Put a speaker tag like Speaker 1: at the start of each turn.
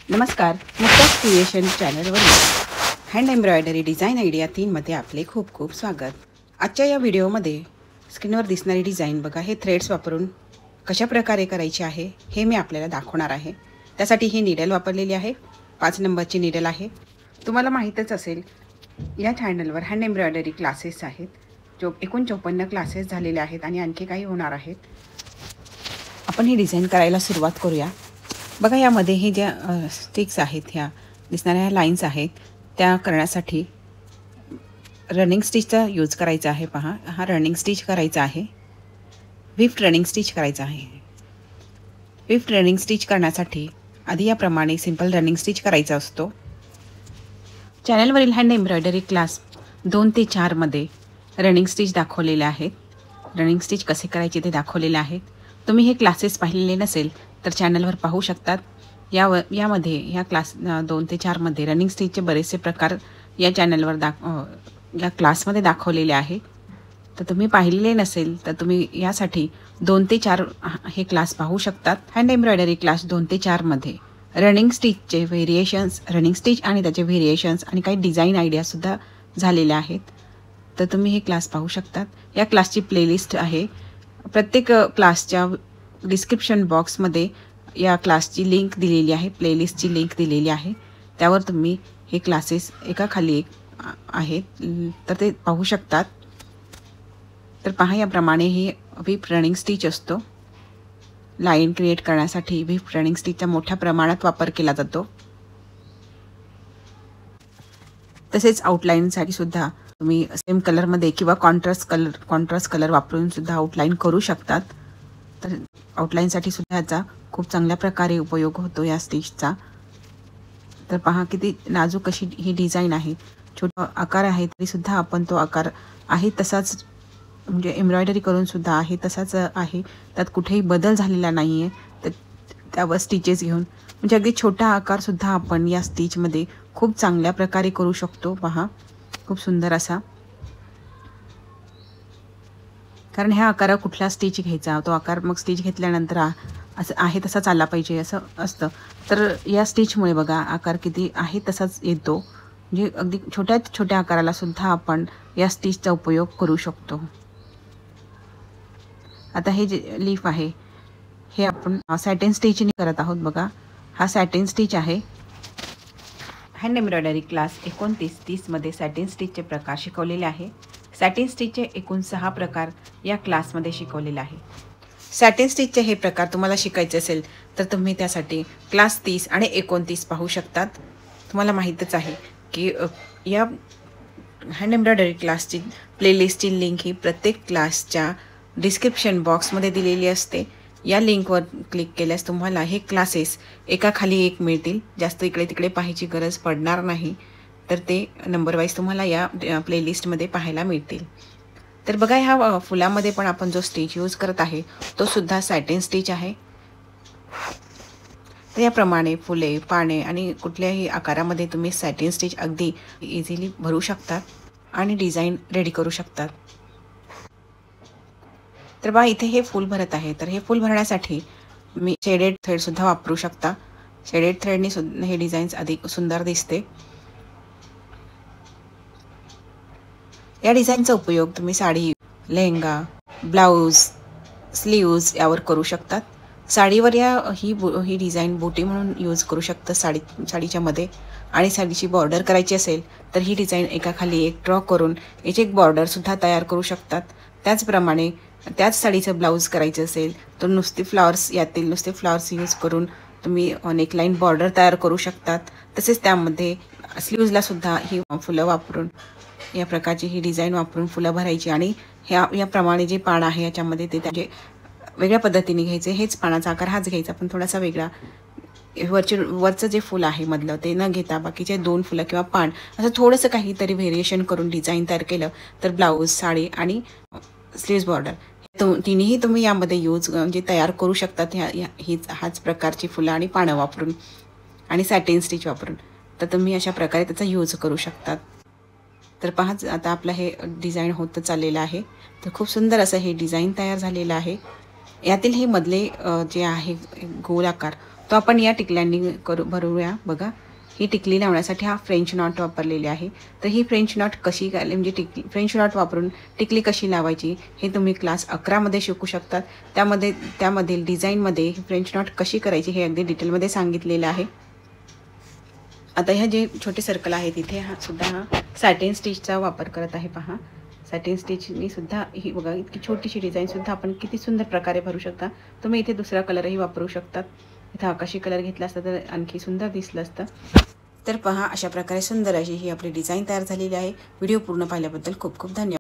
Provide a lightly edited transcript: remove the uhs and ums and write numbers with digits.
Speaker 1: नमस्कार, मुक्ताज क्रिएशन चॅनलवर hand embroidery design idea 3मध्ये आपले खूप खूप स्वागत। आजच्या या व्हिडिओमध्ये स्क्रीनवर दिसणारी डिझाईन बघा, हे थ्रेड्स वापरून कशा प्रकारे करायचे आहे हे मी आपल्याला दाखवणार आहे। त्यासाठी ही नीडल वापरलेली आहे, 5 नंबरची नीडल आहे। तुम्हाला माहीतच असेल या चॅनलवर हँड एम्ब्रॉयडरी क्लासेस आहेत, जो एकूण 54 क्लासेस झालेले आहेत आणि आणखी काही होणार आहेत। आपण ही डिझाईन करायला सुरुवात करूया। बघा, यामध्ये हे ज्या स्टिक्स आहेत, ह्या दिसणाऱ्या लाईन्स आहेत, त्या करण्यासाठी रनिंग स्टिचचा यूज करायचा आहे। पहा, हा रनिंग स्टिच करायचा आहे, व्हिफ्ट रनिंग स्टिच करायचा आहे। व्हिफ्ट रनिंग स्टिच करण्यासाठी आधी याप्रमाणे सिंपल रनिंग स्टिच करायचा असतो। चॅनलवरील हँड एम्ब्रॉयडरी क्लास 2 ते 4 मध्ये रनिंग स्टिच दाखवलेले आहेत। रनिंग स्टिच कसे करायचे ते दाखवलेले आहेत। तुम्ही हे क्लासेस पाहिलेले नसेल तर चॅनलवर पाहू शकतात। यामध्ये ह्या क्लास 2 ते 4 मध्ये रनिंग स्टिचचे बरेचसे प्रकार या चॅनलवर या क्लासमध्ये दाखवलेले आहेत। तर तुम्ही पाहिलेले नसेल तर तुम्ही यासाठी 2 ते 4 हे क्लास पाहू शकतात। हँड एम्ब्रॉयडरी क्लास 2 ते 4 मध्ये रनिंग स्टिचचे व्हेरिएशन्स, रनिंग स्टिच आणि त्याचे व्हेरिएशन्स आणि काही डिझाईन आयडियासुद्धा झालेल्या आहेत। तर तुम्ही हे क्लास पाहू शकतात। या क्लासची प्लेलिस्ट आहे। प्रत्येक क्लासच्या डिस्क्रिप्शन बॉक्समध्ये या क्लासची लिंक दिलेली आहे, प्लेलिस्टची लिंक दिलेली आहे। त्यावर तुम्ही हे क्लासेस एकाखाली एक आहेत तर ते पाहू शकतात। तर पहा, याप्रमाणे ही व्हिप रनिंग स्टिच असतो। लाईन क्रिएट करण्यासाठी व्हिप रनिंग स्टिचचा मोठ्या प्रमाणात वापर केला जातो। तसेच आउटलाईनसाठी सुद्धा तुम्ही सेम कलरमध्ये किंवा कॉन्ट्रास्ट कलर वापरून सुद्धा आउटलाईन करू शकतात। तर आउटलाईनसाठी सुद्धा याचा खूप चांगल्या प्रकारे उपयोग होतो या स्टिचचा। तर पहा, किती नाजूक अशी ही डिझाईन आहे। छोटा आकार आहे तरी सुद्धा आपण तो आकार आहे तसाच, म्हणजे एम्ब्रॉयडरी करून सुद्धा आहे तसाच आहे, त्यात कुठेही बदल झालेला नाही आहे। तर त्यावर स्टिचेस घेऊन म्हणजे अगदी छोटा आकार सुद्धा आपण या स्टिचमध्ये खूप चांगल्या प्रकारे करू शकतो। पहा, खूप सुंदर असा, कारण ह्या आकारावर कुठला स्टिच घ्यायचा, तो आकार मग स्टिच घेतल्यानंतर असं आहे तसाच आला पाहिजे असं असतं। तर या स्टिचमुळे बघा आकार किती आहे तसाच येतो, म्हणजे अगदी छोट्या आकाराला सुद्धा आपण या स्टिचचा उपयोग करू शकतो। आता हे जे लीफ आहे हे आपण सॅटिन स्टिचने करत आहोत। बघा, हा सॅटिन स्टिच आहे। हँड एम्ब्रॉयडरी क्लास 29-30 मध्ये सॅटिन स्टिचचे प्रकार शिकवलेले आहे। सॅटिन स्टिचचे एकूण 6 प्रकार या क्लासमध्ये शिकवलेले आहे। सॅटिन स्टिचचे हे प्रकार तुम्हाला शिकायचे असेल तर तुम्ही त्यासाठी क्लास 30 आणि 29 पाहू शकतात। तुम्हाला माहीतच आहे की या हँड एम्ब्रॉयडरी क्लासची प्लेलिस्टची लिंक ही प्रत्येक क्लासच्या डिस्क्रिप्शन बॉक्समध्ये दिलेली असते। या लिंकवर क्लिक केल्यास तुम्हाला हे क्लासेस एकाखाली एक मिळतील, जास्त इकडे तिकडे पाहायची गरज पडणार नाही। तर ते नंबर वाईज तुम्हाला या प्लेलिस्टमध्ये पाहायला मिळतील। तर बघा, ह्या फुलामध्ये पण आपण जो स्टिच यूज करत आहे तो सुद्धा सॅटिन स्टिच आहे। तर याप्रमाणे फुले, पाने आणि कुठल्याही आकारामध्ये तुम्ही सॅटिन स्टिच अगदी इझिली भरू शकतात आणि डिझाईन रेडी करू शकतात। तर बघा, इथे हे फूल भरत आहे, तर हे फूल भरण्यासाठी मी शेडेड थ्रेड सुद्धा वापरू शकता। शेडेड थ्रेडने सुद्धा हे डिझाईन्स अधिक सुंदर दिसते। या डिझाईनचा उपयोग तुम्ही साडी, लेहंगा, ब्लाऊज, स्लीव्ज यावर करू शकतात। साडीवर ही डिझाईन बोटी म्हणून यूज करू शकता साडीच्या मध्ये, आणि साडीची बॉर्डर करायची असेल तर ही डिझाईन एकाखाली एक ड्रॉ करून याची एक बॉर्डर सुद्धा तयार करू शकतात। त्याचप्रमाणे त्याच साडीचं ब्लाऊज करायचं असेल तर नुसते फ्लॉवर्स यूज करून तुम्ही नेकलाईन बॉर्डर तयार करू शकतात। तसेच त्यामध्ये स्लीव्जला सुद्धा ही फुलं वापरून, या प्रकारची ही डिझाईन वापरून फुलं भरायची आणि याप्रमाणे जे पान आहे याच्यामध्ये ते त्याचे वेगळ्या पद्धतीने घ्यायचे। हेच पानाचा आकार हाच घ्यायचा, पण थोडासा वेगळा। वरचं जे फुल आहे मधलं ते न घेता बाकीचे 2 फुलं किंवा पान असं थोडंसं काहीतरी व्हेरिएशन करून डिझाईन तयार केलं तर ब्लाऊज, साडी आणि स्लीव्ज बॉर्डर तिन्ही तुम्ही यामध्ये म्हणजे तयार करू शकतात। हाच प्रकारची फुलं आणि पानं वापरून आणि सॅटिन स्टिच वापरून, तर तुम्ही अशा प्रकारे त्याचा यूज करू शकतात। तर पहा, आता आपलं हे डिझाईन होतं चाललेलं आहे। तर खूप सुंदर असं हे डिझाईन तयार झालेलं आहे। यातील हे मधले जे आहे गोल आकार
Speaker 2: तो आपण या टिकल्यांनी भरूया बघा। ही टिकली लावण्यासाठी हा फ्रेंच नॉट वापरलेली आहे। तर ही फ्रेंच नॉट कशी म्हणजे फ्रेंच नॉट वापरून टिकली कशी लावायची हे तुम्ही क्लास 11 मध्ये शिकू शकतात। त्यामधील डिझाईनमध्ये फ्रेंच नॉट कशी करायची हे अगदी डिटेलमध्ये सांगितलेलं आहे। आता ह्या जे छोटे सर्कल आहेत तिथे हा सॅटिन स्टिचचा वापर करत आहे पहा। सॅटिन स्टिचनी सुद्धा ही बघा इतकी छोटीशी डिझाईन सुद्धा आपण किती सुंदर प्रकारे भरू शकता। तुम्ही इथे दुसरा कलरही वापरू शकतात। इथे आकाशी कलर घेतला असता तर आणखी सुंदर दिसलं असतं। तर पहा अशा प्रकारे सुंदर अशी ही आपली डिझाईन तयार झालेली आहे। व्हिडिओ पूर्ण पाहिल्याबद्दल खूप खूप धन्यवाद।